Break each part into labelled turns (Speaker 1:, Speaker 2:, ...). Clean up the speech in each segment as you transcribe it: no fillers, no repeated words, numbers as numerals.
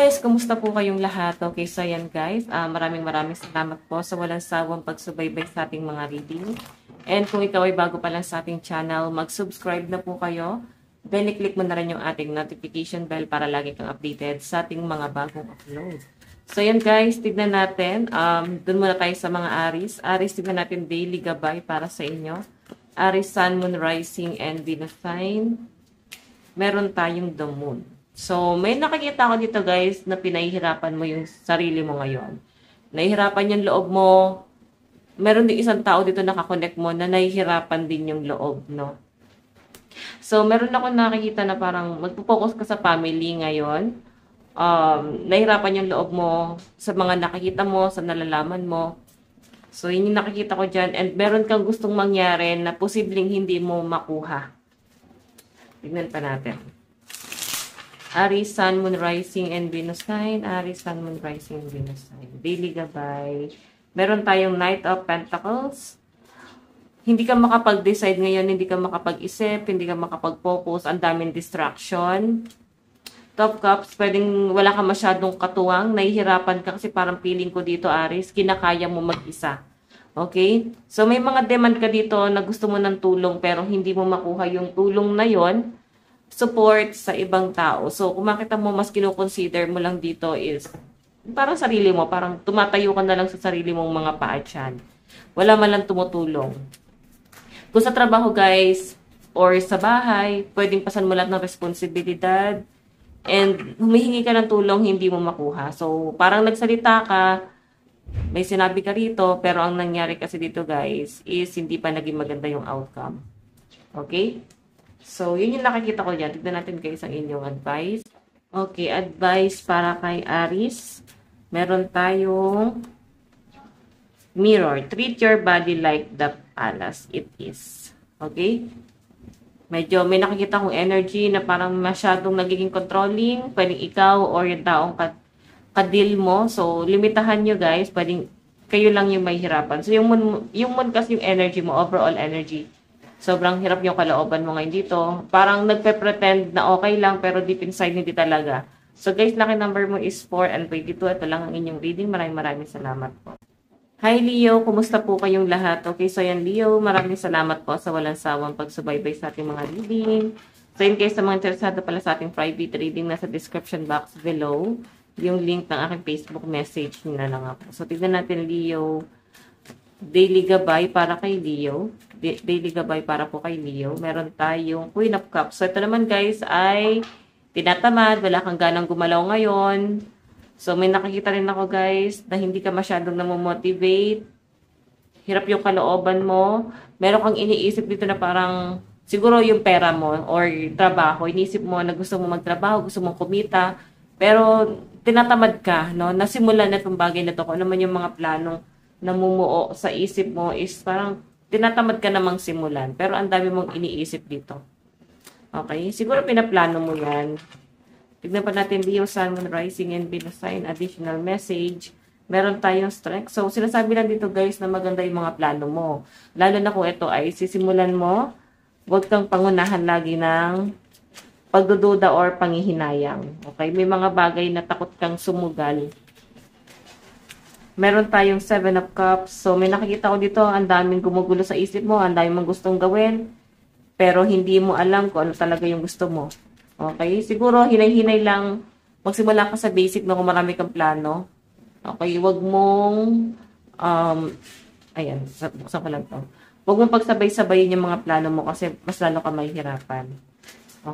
Speaker 1: guys, kumusta po kayong lahat? Okay, so yan guys, maraming salamat po sa walang sawang pagsubaybay sa ating mga reading. And kung ikaw ay bago pa lang sa ating channel, mag-subscribe na po kayo. Then i-click mo na rin yung ating notification bell para lagi kang updated sa ating mga bagong upload. So yan guys, tignan natin. Dun muna tayo sa mga Aries. Aries, tignan natin daily gabay para sa inyo. Aries, Sun, Moon, Rising, and Venus sign. Meron tayong the Moon. So, may nakikita ko dito guys na pinahihirapan mo yung sarili mo ngayon. Nahihirapan yung loob mo. Meron din isang tao dito nakakonect mo na nahihirapan din yung loob, no? So, meron ako nakikita na parang magpo-focus ka sa family ngayon. Nahihirapan yung loob mo sa mga nakikita mo, sa nalalaman mo. So, yun yung nakikita ko dyan. And meron kang gustong mangyari na posibleng hindi mo makuha. Tignan pa natin. Aries, Sun, Moon, Rising, and Venus sign. Aries, Sun, Moon, Rising, and Venus sign. Daily gabay. Meron tayong Knight of Pentacles. Hindi ka makapag-decide ngayon, hindi ka makapag-isip, hindi ka makapag-focus, ang daming distraction. Top Cups, pwedeng wala ka masyadong katuwang, nahihirapan ka kasi parang feeling ko dito, Aries, kinakaya mo mag-isa. Okay? So, may mga demand ka dito na gusto mo ng tulong pero hindi mo makuha yung tulong na yon, support sa ibang tao. So, kung makita mo, mas kinoconsider mo lang dito is parang sarili mo, parang tumatayo ka na lang sa sarili mong mga paatyan. Wala man lang tumutulong. Kung sa trabaho, guys, or sa bahay, pwedeng pasan mo lahat ng responsibilidad and humihingi ka ng tulong, hindi mo makuha. So, parang nagsalita ka, may sinabi ka rito, pero ang nangyari kasi dito, guys, is hindi pa naging maganda yung outcome. Okay? So, yun yung nakikita ko dyan. Tignan natin guys ang inyong advice. Okay, advice para kay Aries. Meron tayong mirror. Treat your body like the palace it is. Okay? Medyo may nakikita kong energy na parang masyadong nagiging controlling. Pwedeng ikaw or yung taong kadil mo. So, limitahan nyo guys. Pwedeng kayo lang yung may hirapan. So, yung moon kasi yung energy mo, overall energy. Sobrang hirap yung kalooban mo ngayon dito. Parang nagpe-pretend na okay lang pero deep inside hindi talaga. So guys, lucky number mo is 4 and 22. Ito lang ang inyong reading. Maraming salamat po. Hi Leo, kumusta po kayong lahat? Okay, so yan Leo, maraming salamat po sa walang sawang pagsubaybay sa ating mga reading. So in case sa mga interesado pala sa ating private reading, nasa description box below, yung link ng aking Facebook message na lang ako. So tignan natin Leo, daily gabay para kay Leo. Daily gabay para po kay Leo. Meron tayong Queen of Cups. So, ito naman guys ay tinatamad. Wala kang ganang gumalaw ngayon. So, may nakikita rin ako guys na hindi ka masyadong namomotivate. Hirap yung kalooban mo. Meron kang iniisip dito na parang siguro yung pera mo or trabaho. Iniisip mo na gusto mo magtrabaho, gusto mong kumita. Pero, tinatamad ka, no? Nasimulan na itong bagay na ito. Kung ano man yung mga planong namumuo sa isip mo is parang tinatamad ka namang simulan. Pero ang dami mong iniisip dito. Okay? Siguro pinaplano mo yan. Tignan pa natin Leo, Sun, Moon, Rising, and Venus sign. Additional message. Meron tayong strength. So, sinasabi lang dito guys na maganda yung mga plano mo. Lalo na kung ito ay sisimulan mo, huwag kang pangunahan lagi ng pagdududa or panghihinayang. Okay? May mga bagay na takot kang sumugal. Meron tayong 7 of Cups. So, may nakikita ko dito, ang daming gumugulo sa isip mo, ang daming mong gustong gawin, pero hindi mo alam kung ano talaga yung gusto mo. Okay? Siguro, hinay-hinay lang, magsimula ka sa basic na kung marami kang plano. Okay? Huwag mong, ayan, buksan ko lang to. Huwag mong pagsabay-sabayin yung mga plano mo kasi mas lalo ka mahihirapan.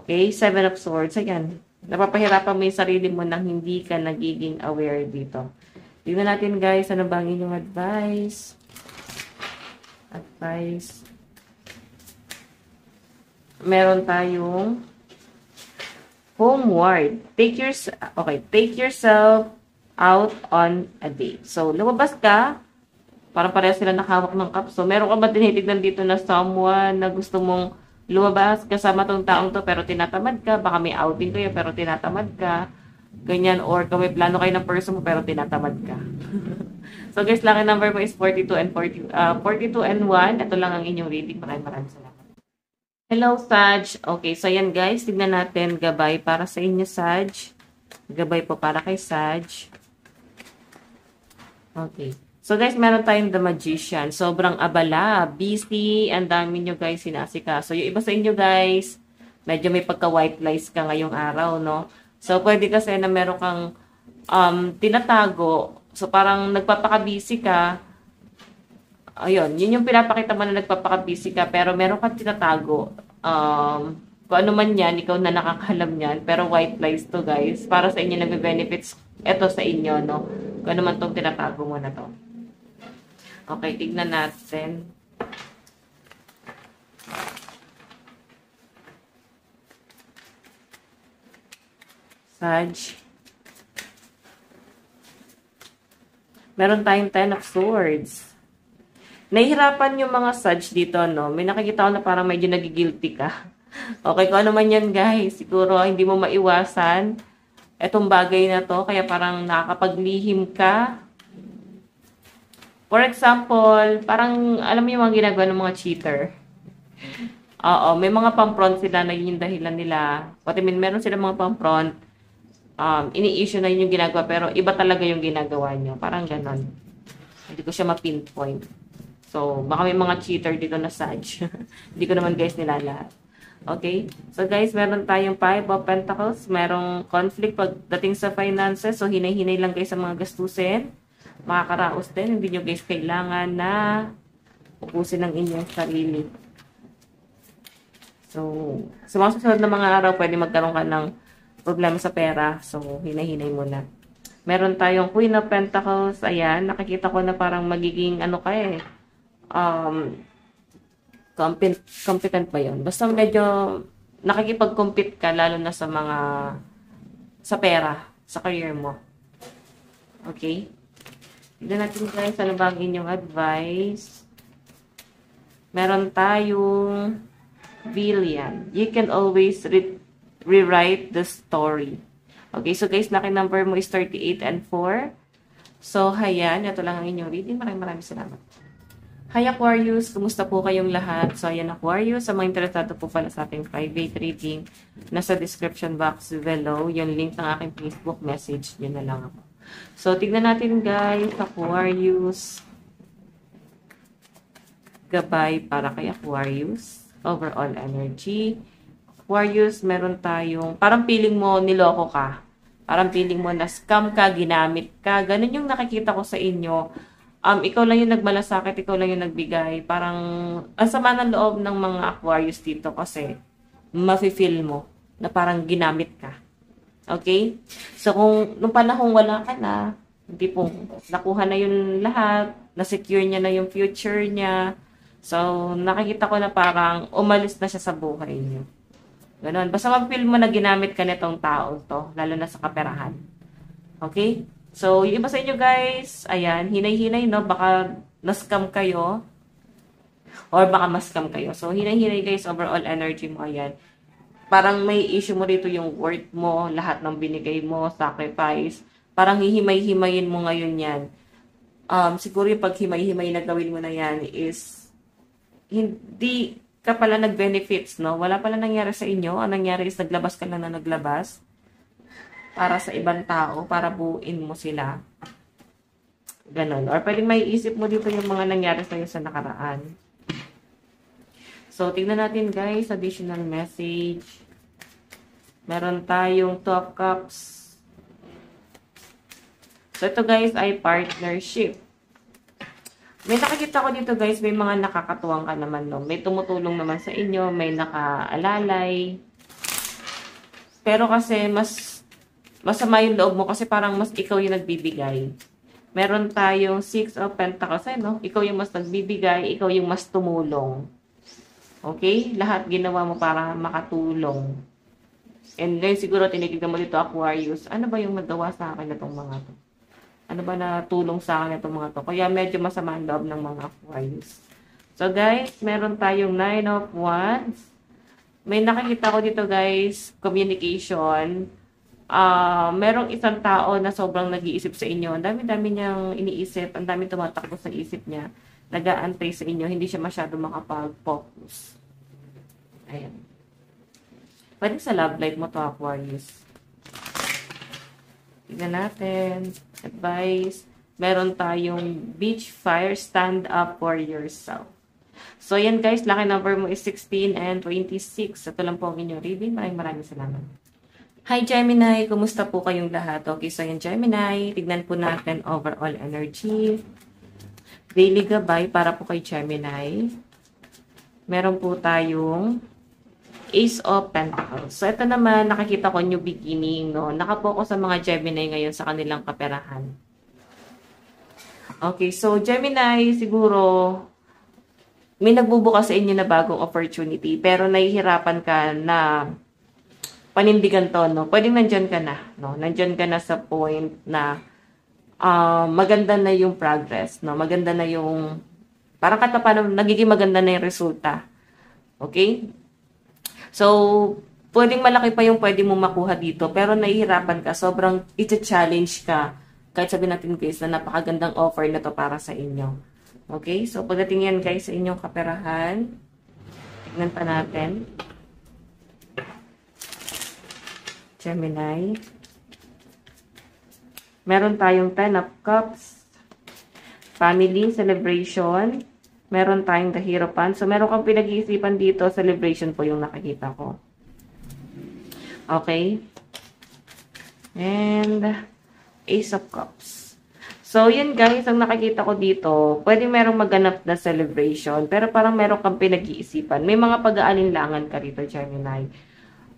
Speaker 1: Okay? 7 of Swords. Ayan. Napapahirapan mo yung sarili mo nang hindi ka nagiging aware dito. Tingnan natin guys, ano ba ang inyong advice? Advice. Meron tayong homeward. Take yourself out on a date. So, lumabas ka, parang pareho sila nakahawak ng cup. So, meron ka ba tinitignan dito na someone na gusto mong lumabas kasama tong taong to pero tinatamad ka? Baka may outing kayo pero tinatamad ka. Ganyan, or kung may plano kayo ng person mo pero tinatamad ka. So guys, lucky number mo is 42 and 42 and 1. Ito lang ang inyong reading. Maraming salamat. Hello, Sag. Okay, so yan guys, tignan natin gabay para sa inyo, Sag. Gabay po para kay Sag. Okay. So guys, meron tayong The Magician. Sobrang abala, busy, ang dami nyo guys sinasika. So yung iba sa inyo guys, medyo may pagka-white lies ka ngayong araw, no? So pwede kasi na meron kang tinatago. So parang nagpapaka-busy ka. Ayun, yun yung pinapakita mo na nagpapaka-busy ka, pero meron kang tinatago. Kung ano man yan, ikaw na nakakalam yan. Pero white lies to guys. Para sa inyo nagbe-benefits ito sa inyo, no? Kung ano man tong tinatago mo na to. Okay, tignan natin. Sag. Meron tayong 10 of Swords. Nahihirapan yung mga Sag dito, no? May nakikita ko na parang medyo nagigilty ka. Okay, kung ano man yan, guys. Siguro hindi mo maiwasan etong bagay na to. Kaya parang nakakapaglihim ka. For example, parang, alam mo yung mga ginagawa ng mga cheater. Oo, may mga pampront sila na yun yung dahilan nila. What I mean, meron sila mga pampront. Ini-issue na yun yung ginagawa, pero iba talaga yung ginagawa nyo. Parang ganon. Hindi ko siya ma-pinpoint. So, baka may mga cheater dito na Sag. Hindi ko naman guys nilalahat. Okay? So guys, meron tayong 5 of Pentacles. Merong conflict pagdating sa finances. So, hinay-hinay lang guys sa mga gastusin. Makakaraos din. Hindi nyo guys kailangan na upusin ang inyong sarili. So, sa mga susunod na mga araw, pwede magkaroon ka ng problema sa pera. So, hinay-hinay muna. Meron tayong Queen of Pentacles. Ayan, nakikita ko na parang magiging ano ka eh. Competent ba yun? Basta medyo nakikipag-compete ka lalo na sa mga sa pera, sa career mo. Okay? Tignan natin guys, ano ba ang inyong advice? Meron tayong Villain. You can always rewrite the story. Okay, so guys, lucky number mo is 38 and 4. So, hayan, ito lang ang inyong reading. Maraming salamat. Hi Aquarius, kumusta po kayong lahat? So, ayan Aquarius, sa mga interesado po pala sa ating private reading, nasa description box below, yung link ng aking Facebook message, yun na lang ako. So, tignan natin guys, Aquarius. Gabay para kay Aquarius. Overall energy. Aquarius, meron tayong, parang feeling mo niloko ka. Parang feeling mo na scam ka, ginamit ka. Ganun yung nakikita ko sa inyo. Ikaw lang yung nagmalasakit, ikaw lang yung nagbigay. Parang, ang sama ng loob ng mga Aquarius dito kasi mafe-feel mo na parang ginamit ka. Okay? So, kung nung panahon wala ka na, hindi po, nakuha na yung lahat, na-secure niya na yung future niya. So, nakikita ko na parang umalis na siya sa buhay niyo. Ganon. Basta mag-feel mo na ginamit ka nitong tao to, lalo na sa kaperahan. Okay? So, yung iba sa inyo guys, ayan, hinay-hinay, no? Baka na-scam kayo. Or baka ma-scam kayo. So, hinay-hinay guys, overall energy mo, ayan. Parang may issue mo dito yung worth mo, lahat ng binigay mo, sacrifice. Parang hihimay-himayin mo ngayon yan. Siguro yung pag-himay-himay na gawin mo na yan is hindi ka pala nag-benefits, no? Wala pala nangyari sa inyo. Ang nangyari is naglabas ka lang na naglabas para sa ibang tao, para buuin mo sila. Ganon. Or pwedeng may isip mo dito yung mga nangyari sa'yo sa nakaraan. So, tingnan natin guys, additional message. Meron tayong 2 of Cups. So, ito guys ay partnership. May nakikita ko dito guys, may mga nakakatuwang ka naman, no? May tumutulong naman sa inyo, may nakaalalay. Pero kasi masama yung loob mo kasi parang mas ikaw yung nagbibigay. Meron tayong 6 of Pentacles, no? Ikaw yung mas nagbibigay, ikaw yung mas tumulong. Okay? Lahat ginawa mo para makatulong. And ngayon siguro tinitignan mo dito, Aquarius, ano ba yung magawa sa akin na itong mga to? Ano ba na tulong sa akin itong mga to? Kaya medyo masama ang loob ng mga Aquarius. So guys, meron tayong 9 of Wands. May nakikita ko dito guys, communication. Merong isang tao na sobrang nag-iisip sa inyo. Ang dami-dami niyang iniisip. Ang dami tumatakbo sa isip niya. Nag-aantay sa inyo. Hindi siya masyado makapag-focus. Ayan. Pwede sa love life mo to, Aquarius. Tignan natin. Advice. Meron tayong beach fire, stand up for yourself. So, yan guys. Lucky number mo is 16 and 26. Ito lang po ang inyong reading. Maraming salamat. Hi Gemini! Kumusta po kayong lahat? Okay, so yan Gemini. Tignan po natin overall energy. Daily gabay para po kay Gemini. Meron po tayong Ace of Pentacles. So, ito naman, nakikita ko new beginning, no? Nakapokus sa mga Gemini ngayon sa kanilang kaperahan. Okay, so Gemini, siguro, may nagbubukas sa inyo na bagong opportunity, pero nahihirapan ka na panindigan to, no? Pwedeng nandyan ka na, no? Nandyan ka na sa point na maganda na yung progress, no? Maganda na yung, parang katapanan, nagiging maganda na yung resulta. Okay? So, pwedeng malaki pa yung pwede mo makuha dito, pero nahihirapan ka, sobrang i-challenge ka, kahit sabihin natin guys, na napakagandang offer na to para sa inyo. Okay? So, pagdating yan guys sa inyong kaperahan, tignan pa natin. Gemini. Meron tayong 10 of Cups. Family, celebration. Meron tayong the Hierophant. So, meron kang pinag-iisipan dito. Celebration po yung nakikita ko. Okay. And Ace of Cups. So, yun guys, ang nakikita ko dito, pwede merong maganap na celebration, pero parang meron kang pinag-iisipan. May mga pag-aalinlangan ka rito, Gemini.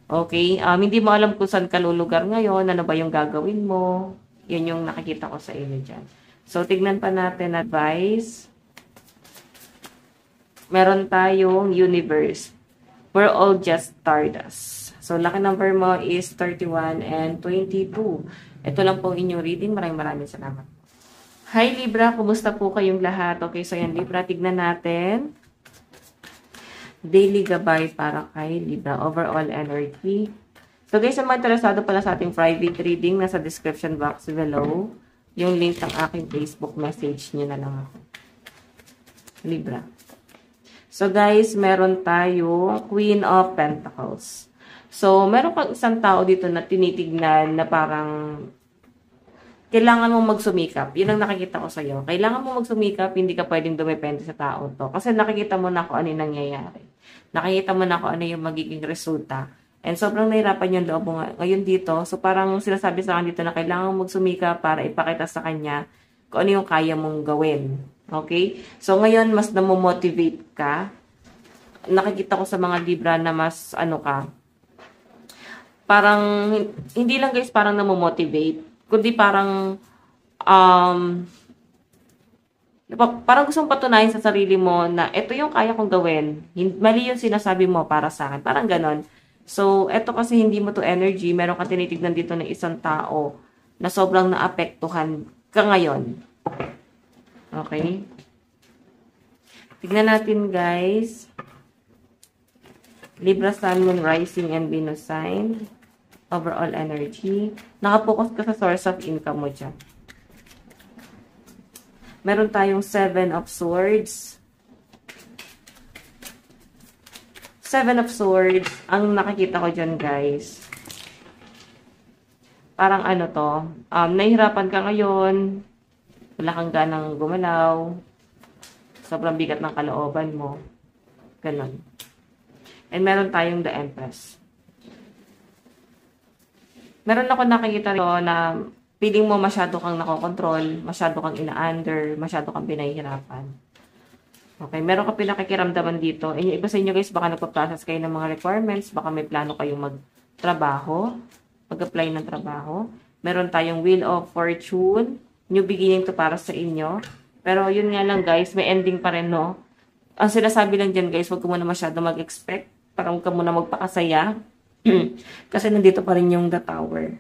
Speaker 1: Okay, hindi mo alam kung saan ka lulugar ngayon, ano ba yung gagawin mo. Yun yung nakikita ko sa inyo dyan. So, tignan pa natin advice. Meron tayong universe. We're all just stardust. So, lucky number mo is 31 and 22. Ito lang po inyong reading. Maraming salamat. Hi Libra, kumusta po kayong lahat? Okay, so yan Libra, tignan natin. Daily gabay para kay Libra. Overall energy. So guys, ang mga interesado pala sa ating private reading, nasa description box below. Yung link ng aking Facebook message nyo na lang ako. Libra. So guys, meron tayo Queen of Pentacles. So, meron kang isang tao dito na tinitignan na parang kailangan mo magsumikap. Yun ang nakikita ko sa'yo. Kailangan mo magsumikap, hindi ka pwedeng dumepende sa tao to. Kasi nakikita mo na kung ano yung nangyayari. Nakikita mo na kung ano yung magiging resulta. And sobrang nahirapan yung loob mo ngayon dito. So parang sinasabi sa akin dito na kailangan mo magsumikap para ipakita sa kanya kung ano yung kaya mong gawin. Okay? So ngayon, mas namomotivate ka. Nakikita ko sa mga Libra na mas ano ka. Parang, hindi lang guys parang namomotivate. Kundi parang, parang gusto mong patunayan sa sarili mo na ito yung kaya kong gawin. Mali yung sinasabi mo para sa akin. Parang ganon. So, ito kasi hindi mo to energy. Meron ka tinitignan dito ng isang tao na sobrang naapektuhan ka ngayon. Okay? Tignan natin guys. Libra, Sun, Moon, Rising, and Venus sign. Overall energy. Nakapokus ka sa source of income mo dyan. Meron tayong 7 of Swords. 7 of Swords. Ang nakikita ko dyan, guys. Parang ano to. Nahihirapan ka ngayon. Wala kang ganang gumalaw. Sobrang bigat ng kalooban mo. Ganon. And meron tayong the Empress. Meron ako nakikita rin na feeling mo masyado kang nakokontrol, masyado kang ina-under, masyado kang pinahihirapan. Okay, meron ka pinakikiramdaman dito. And yung iba sa inyo guys, baka nagpa-process kayo ng mga requirements, baka may plano kayong magtrabaho, mag-apply ng trabaho. Meron tayong Wheel of Fortune, new beginning to para sa inyo. Pero yun nga lang guys, may ending pa rin, no? Ang sinasabi lang dyan guys, huwag ka muna masyado mag-expect, parang huwag ka muna magpakasaya. Kasi nandito pa rin yung the Tower.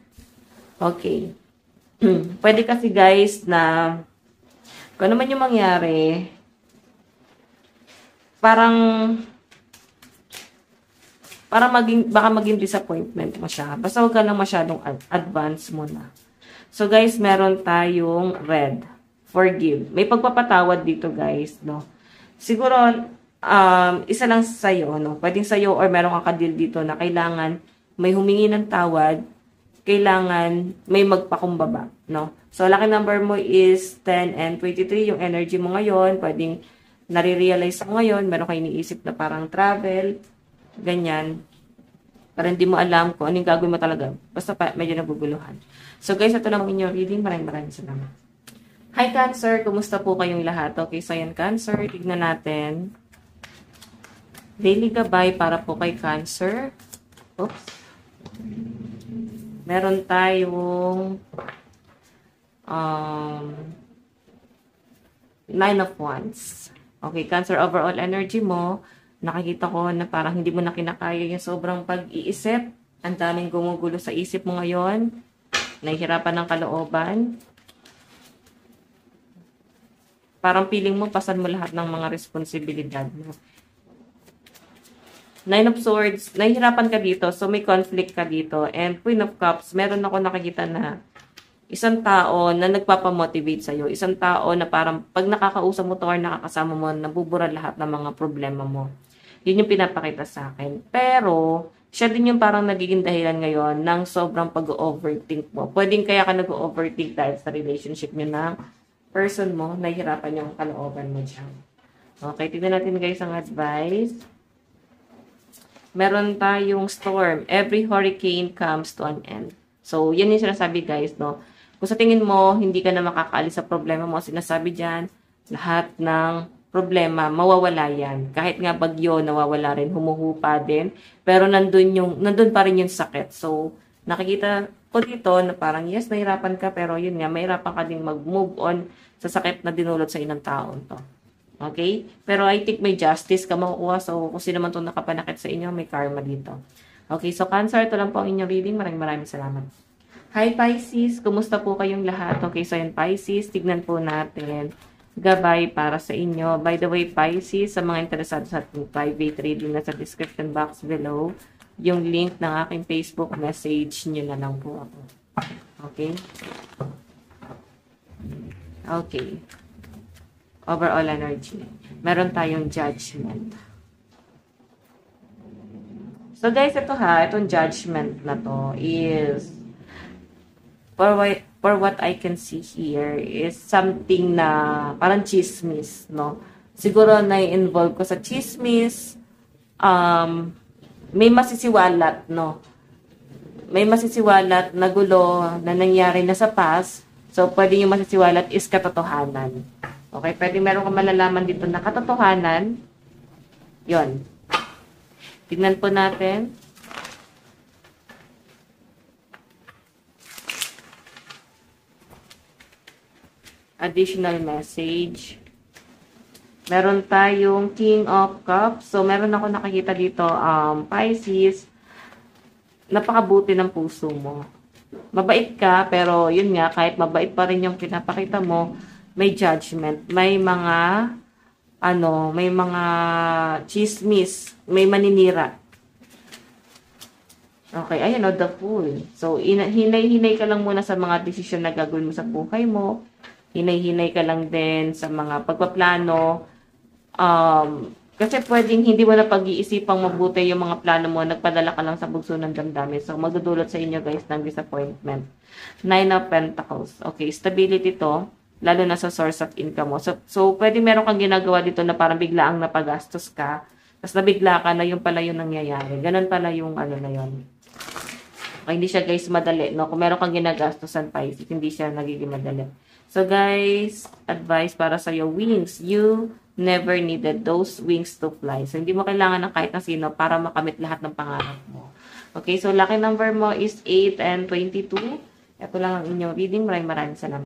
Speaker 1: Okay. Pwede kasi guys na kung ano man yung mangyari, parang baka maging disappointment mo siya. Basta huwag ka lang masyadong advance muna. So guys, meron tayong red. Forgive. May pagpapatawad dito guys, no? Siguro, isa lang sa'yo, no? Pwedeng sa'yo or meron kang kadil dito na kailangan may humingi ng tawad kailangan may magpakumbaba, no? So, lucky number mo is 10 and 23. Yung energy mo ngayon, pwedeng nare-realize mo ngayon, meron kayo iniisip na parang travel, ganyan. Para hindi mo alam kung anong gagawin mo talaga. Basta medyo naguguluhan. So, guys, ito lang inyong reading. Maraming salamat. Hi, Cancer! Kumusta po kayong lahat? Okay, so yan, Cancer. Tignan natin. Daily gabay para po kay Cancer. Oops. Meron tayong 9 of Wands. Okay, Cancer, overall energy mo, nakikita ko na parang hindi mo na kinakaya yung sobrang pag-iisip. Ang daming gumugulo sa isip mo ngayon. Nahihirapan ng kalooban. Parang feeling mo, pasan mo lahat ng mga responsibilidad mo. 9 of Swords, nahihirapan ka dito. So, may conflict ka dito. And Queen of Cups, meron ako nakikita na isang tao na nagpapamotivate sa'yo. Isang tao na parang pag nakakausap mo to or nakakasama mo, nabubura lahat ng mga problema mo. Yun yung pinapakita sa akin. Pero, siya din yung parang nagiging dahilan ngayon ng sobrang pag-overthink mo. Pwedeng kaya ka nag-overthink dahil sa relationship nyo ng person mo, nahihirapan yung kalooban mo dyan. Okay, tignan natin guys ang advice. Meron tayong storm. Every hurricane comes to an end. So, yan yung sinasabi guys, no? Kung sa tingin mo, hindi ka na makakaalis sa problema mo, sinasabi dyan, lahat ng problema, mawawala yan. Kahit nga bagyo, nawawala rin, humuhupa din. Pero nandun pa rin yung sakit. So, nakikita ko dito na parang, yes, nahirapan ka, pero yun nga, mahirapan ka din mag-move on sa sakit na dinulot sa inang taon to. Okay? Pero I think may justice ka makukuha. So, kung sino man itong nakapanakit sa inyo, may karma dito. Okay, so Cancer, ito lang po ang inyong reading. Maraming salamat. Hi Pisces, kumusta po kayong lahat? Okay, so yan Pisces, tignan po natin gabay para sa inyo. By the way, Pisces, sa mga interesado sa ating private reading na sa description box below, yung link ng aking Facebook message nyo na lang po ako. Okay? Okay. Overall energy. Meron tayong Judgment. So guys, ito itong Judgment na to is for what I can see here is something na parang chismis, no? Siguro na-involve ko sa chismis, may masisiwalat, no? May masisiwalat na gulo na nangyari na sa past, so pwede yung masisiwalat is katotohanan. Okay, pwede meron kang malalaman dito na katotohanan, yon. Tignan po natin. Additional message. Meron tayong King of Cups. So, meron ako nakikita dito, Pisces, napakabuti ng puso mo. Mabait ka, pero yun nga, kahit mabait pa rin yung pinapakita mo, may judgment. May mga, may mga chismis, may maninira. Okay, ayan the Fool. So, hinay-hinay ka lang muna sa mga desisyon na gagawin mo sa buhay mo. Hinay-hinay ka lang din sa mga pagpaplano. Kasi pwedeng hindi mo na pag-iisipang mabuti yung mga plano mo, nagpadala ka lang sa bugso ng damdamin. So, magdudulot sa inyo guys ng disappointment. 9 of Pentacles. Okay, stability to, lalo na sa source of income mo. So pwede meron kang ginagawa dito na parang biglaang napagastos ka, tapos nabigla ka na yung pala yung nangyayari. Ganun pala yung na yun. Okay, hindi siya guys madali, no? Kung meron kang ginagastosan Pisces, hindi siya nagiging madali. So guys, advice para sa iyo, wings. You never needed those wings to fly. So hindi mo kailangan ng kahit na sino para makamit lahat ng pangarap mo. Okay, so lucky number mo is 8 and 22. Ito lang ang inyong reading. Maraming salamat.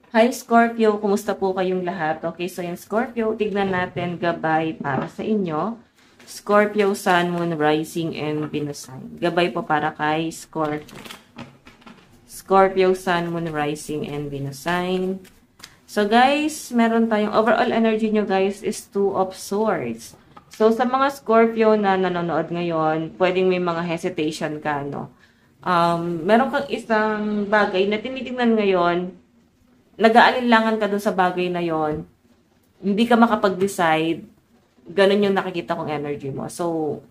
Speaker 1: Hi Scorpio, kumusta po kayong lahat? Okay, so yung Scorpio, tignan natin gabay para sa inyo. Scorpio, Sun, Moon, Rising, and Venus sign. Gabay po para kay Scorpio. Scorpio, Sun, Moon, Rising, and Venus sign. So guys, meron tayong overall energy nyo guys is 2 of Swords. So sa mga Scorpio na nanonood ngayon, pwedeng may mga hesitation ka, no? Meron kang isang bagay na tinitingnan ngayon, nag-aalinlangan ka dun sa bagay na yon, hindi ka makapag-decide, ganun yung nakikita kong energy mo. So,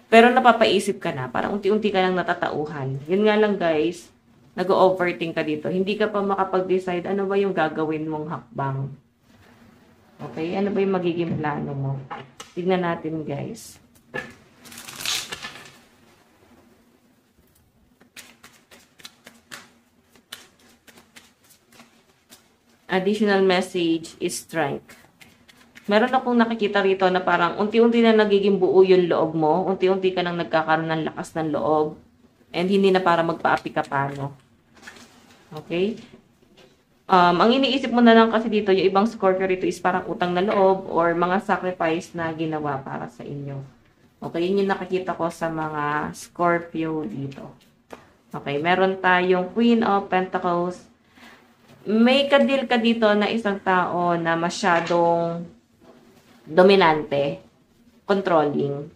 Speaker 1: Pero napapaisip ka na, parang unti-unti ka lang natatauhan. Yun nga lang guys, nag-overthink ka dito. Hindi ka pa makapag-decide ano ba yung gagawin mong hakbang. Okay? Ano ba yung magiging plano mo? Tignan natin guys. Additional message is strength. Meron akong nakikita rito na parang unti-unti na nagiging buo yung loob mo. Unti-unti ka nang nagkakaroon ng lakas ng loob. And hindi na para magpaapi ka paano. Okay? Ang iniisip mo na lang kasi dito, yung ibang Scorpio rito is parang utang na loob or mga sacrifice na ginawa para sa inyo. Okay? Yun yung nakikita ko sa mga Scorpio dito. Okay? Meron tayong Queen of Pentacles. May kadil ka dito na isang tao na masyadong dominante, controlling.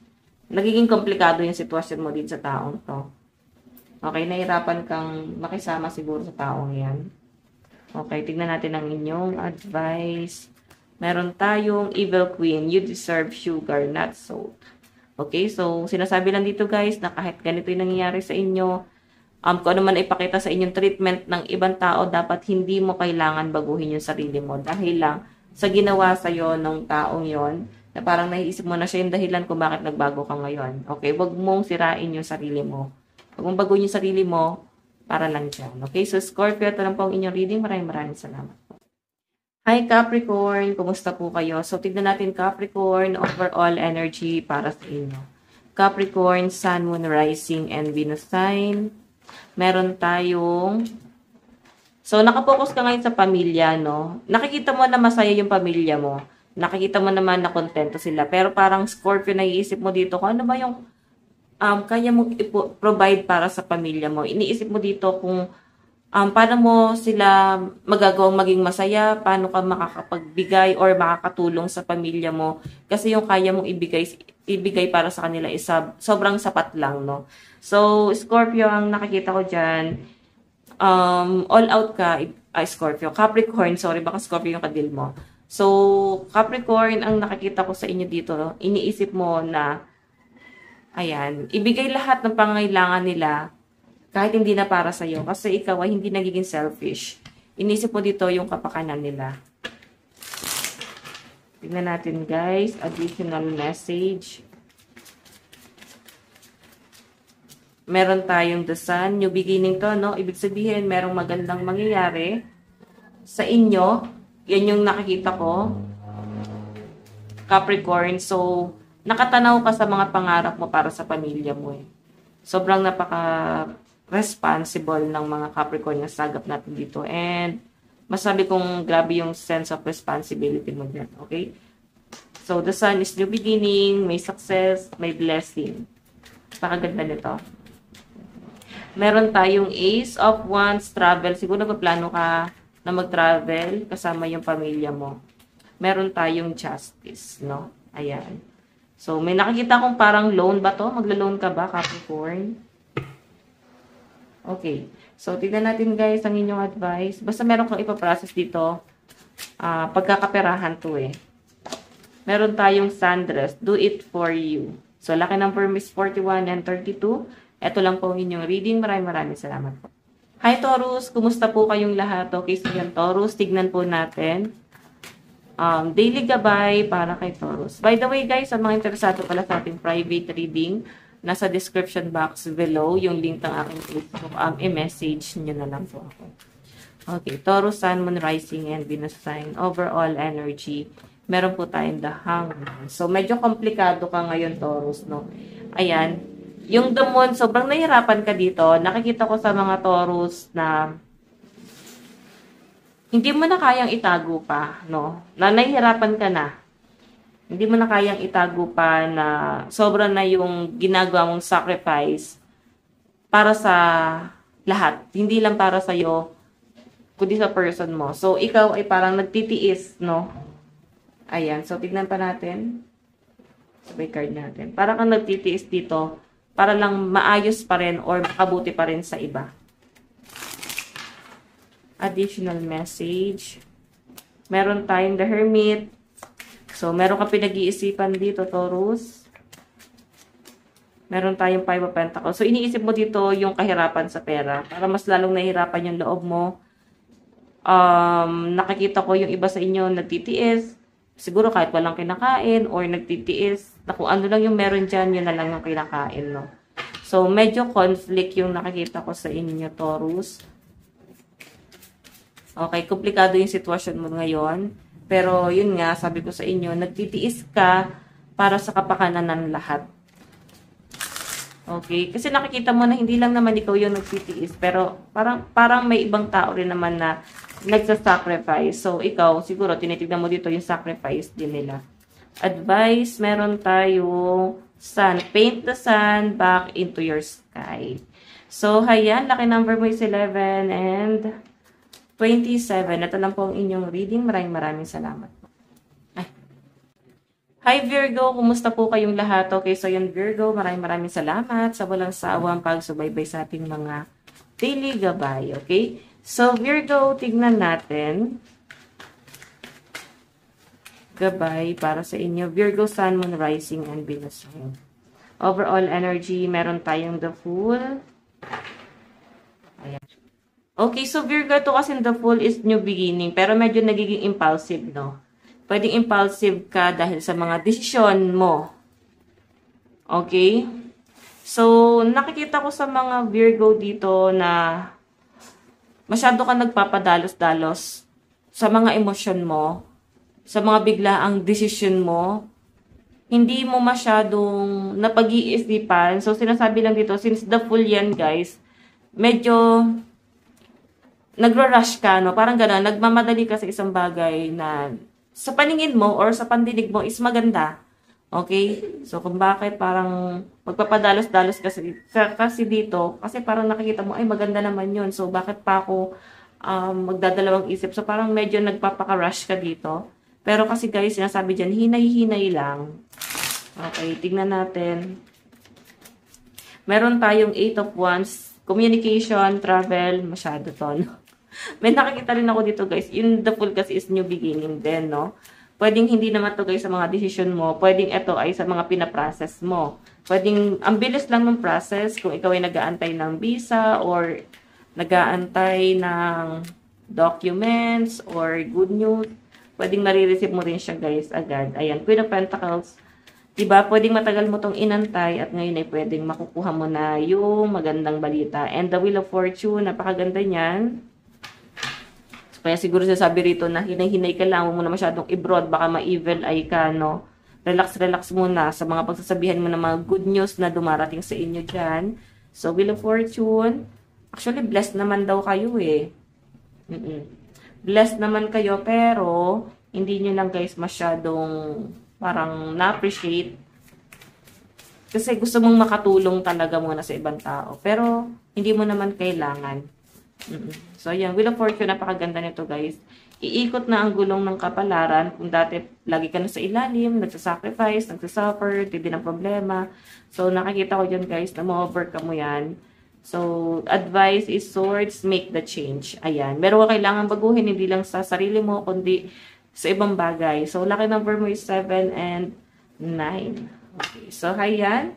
Speaker 1: Nagiging komplikado yung sitwasyon mo dito sa taong to. Okay, nahirapan kang makisama siguro sa taong yan. Okay, tignan natin ang inyong advice. Meron tayong Evil Queen, you deserve sugar, not salt. Okay, so sinasabi lang dito guys na kahit ganito yung nangyayari sa inyo, kung ano man ipakita sa inyong treatment ng ibang tao, dapat hindi mo kailangan baguhin yung sarili mo. Dahil lang sa ginawa sa'yo ng taong yon na parang naiisip mo na siya yung dahilan kung bakit nagbago ka ngayon. Okay, wag mong sirain yung sarili mo. Wag mong baguhin yung sarili mo para lang dyan. Okay, so Scorpio, ito lang po ang inyong reading. Maraming salamat po. Hi Capricorn, kumusta po kayo? So tignan natin Capricorn, overall energy para sa inyo. Capricorn, Sun, Moon, Rising, and Venus sign. Meron tayong so, nakapokus ka ngayon sa pamilya, no? Nakikita mo na masaya yung pamilya mo. Nakikita mo naman na kontento sila. Pero parang Scorpio, naiisip mo dito kung ano ba yung kaya mong i-provide para sa pamilya mo. Iniisip mo dito kung paano mo sila magagawang maging masaya, paano ka makakapagbigay or makakatulong sa pamilya mo. Kasi yung kaya mong ibigay para sa kanila is sobrang sapat lang, no? So, Scorpio, ang nakikita ko dyan, all out ka, Scorpio. Capricorn, sorry, baka Scorpio yung kadil mo. So, Capricorn, ang nakikita ko sa inyo dito, iniisip mo na, ayan, ibigay lahat ng pangangailangan nila, kahit hindi na para sa'yo. Kasi ikaw ay hindi nagiging selfish. Iniisip mo dito yung kapakanan nila. Tignan natin, guys, additional message. Meron tayong the sun, new beginning to, no? Ibig sabihin, merong magandang mangyayari sa inyo. Yan yung nakikita ko. Capricorn. So, nakatanaw ka sa mga pangarap mo para sa pamilya mo eh. Sobrang napaka-responsible ng mga Capricorn na sagap natin dito. And, masabi kong grabe yung sense of responsibility mo dyan. Okay? So, the sun is new beginning, may success, may blessing. Pakaganda nito. Meron tayong Ace of Wands, travel. Siguro nagpaplano ka na mag-travel kasama yung pamilya mo. Meron tayong Justice, no? Ayan. So, may nakikita kong parang loan ba to? Magla-loan ka ba, Capricorn? Okay. So, tignan natin guys ang inyong advice. Basta meron kang ipaprocess dito. Pagkakaperahan to eh. Meron tayong Sandress, do it for you. So, lucky number is 41 and 32. Ito lang po ang inyong reading. Maraming salamat po. Hi Taurus, kumusta po kayong lahat? Okay, so yan Taurus, tignan po natin. Daily gabay para kay Taurus. By the way guys, sa mga interesado pala sa ating private reading, nasa description box below, yung link ng aking Facebook, i-message nyo na lang po ako. Okay, Taurus, Sun, Moon, Rising, and Venus sign. Overall energy. Meron po tayong the Hangman. So, medyo komplikado ka ngayon, Taurus, no? Ayan. Yung the Moon, sobrang nahihirapan ka dito. Nakikita ko sa mga Taurus na hindi mo na kayang itago pa, no? Na nahihirapan ka na. Hindi mo na kayang itago pa na sobra na yung ginagawa mong sacrifice para sa lahat. Hindi lang para sa'yo, kundi sa person mo. So, ikaw ay parang nagtitiis, no? Ayan. So, tignan pa natin. Sabay card natin. Parang kang nagtitiis dito para lang maayos pa rin or makabuti pa rin sa iba. Additional message. Meron tayong the Hermit. So, meron ka pinag-iisipan dito, Taurus. Meron tayong Five of Pentacles. So, iniisip mo dito yung kahirapan sa pera. Para mas lalong nahihirapan yung loob mo. Nakikita ko yung iba sa inyo nagtitiis. Siguro kahit walang kinakain or nagtitiis. Na kung ano lang yung meron dyan, yun na lang yung kinakain, no? So, medyo conflict yung nakikita ko sa inyo, Taurus. Okay, komplikado yung sitwasyon mo ngayon. Pero, yun nga, sabi ko sa inyo, nagtitiis ka para sa kapakanan ng lahat. Okay? Kasi nakikita mo na hindi lang naman ikaw yung nagtitiis, pero parang may ibang tao rin naman na nagsasacrifice. So, ikaw, siguro, tinitignan mo dito yung sacrifice din nila. Advice, meron tayo sun. Paint the sun back into your sky. So, hayan, lucky number mo is 11 and 27. Ito lang po ang inyong reading. Maraming salamat. Hi Virgo, kumusta po kayong lahat? Okay, so yun Virgo, maraming salamat sa walang sawang pagsubaybay sa ating mga daily gabay, okay? So Virgo, tignan natin. Gabay para sa inyo. Virgo, Sun, Moon, Rising, and Venus sign. Overall energy, meron tayong the Fool. Ayan. Okay, so Virgo, ito kasi the Fool is new beginning, pero medyo nagiging impulsive, no? Pwedeng impulsive ka dahil sa mga desisyon mo. Okay? So, nakikita ko sa mga Virgo dito na masyado ka nagpapadalos-dalos sa mga emosyon mo, sa mga biglaang desisyon mo. Hindi mo masyadong napag-iisipan. So, sinasabi lang dito, since the Fool yan, guys, medyo nagro-rush ka, no? Parang gano'n, nagmamadali ka sa isang bagay na sa paningin mo or sa pandinig mo is maganda. Okay? So, kung bakit parang magpapadalos-dalos kasi dito, kasi parang nakikita mo, ay maganda naman yun. So, bakit pa ako magdadalawang isip? So, parang medyo nagpapaka-rush ka dito. Pero kasi guys, sinasabi dyan, hinay-hinay lang. Okay, tignan natin. Meron tayong 8 of Wands, communication, travel, masyado to, no? May nakikita rin ako dito guys, yung the Fool kasi is new beginning din, no? Pwedeng hindi naman to guys sa mga decision mo, pwedeng ito ay sa mga pinaprocess mo. Pwedeng, ang bilis lang ng process kung ikaw ay nag-aantay ng visa or nag-aantay ng documents or good news. Pwedeng marireceive mo rin siya guys agad. Ayan, Queen of Pentacles. Diba, pwedeng matagal mo tong inantay at ngayon ay pwedeng makukuha mo na yung magandang balita. And the Wheel of Fortune, napakaganda niyan. Kaya siguro sasabi rito na hinay-hinay ka lang, huwag mo na masyadong i-broad, baka ma-evil eye ka, no? Relax muna sa mga pagsasabihan mo ng mga good news na dumarating sa inyo dyan. So, Wheel of Fortune, actually, blessed naman daw kayo eh. Blessed naman kayo, pero hindi nyo lang guys masyadong parang na-appreciate. Kasi gusto mong makatulong talaga muna sa ibang tao. Pero, hindi mo naman kailangan. So, ayan. Wheel of Fortune, napakaganda nito, guys. Iikot na ang gulong ng kapalaran. Kung dati, lagi ka na sa ilalim, nagsasacrifice, nagsasuffer, tindi ng problema. So, nakikita ko dyan, guys, na ma-overcome mo yan. So, advice is swords, make the change. Ayan. Meron ka kailangan baguhin, hindi lang sa sarili mo, kundi sa ibang bagay. So, lucky number mo is 7 and 9. Okay. So, ayan.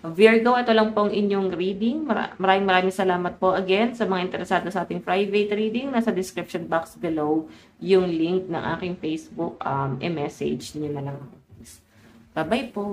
Speaker 1: Virgo, ito lang pong inyong reading. Maraming salamat po again sa mga interesado sa ating private reading. Nasa description box below yung link ng aking Facebook. I-message niyo na lang. Bye-bye po!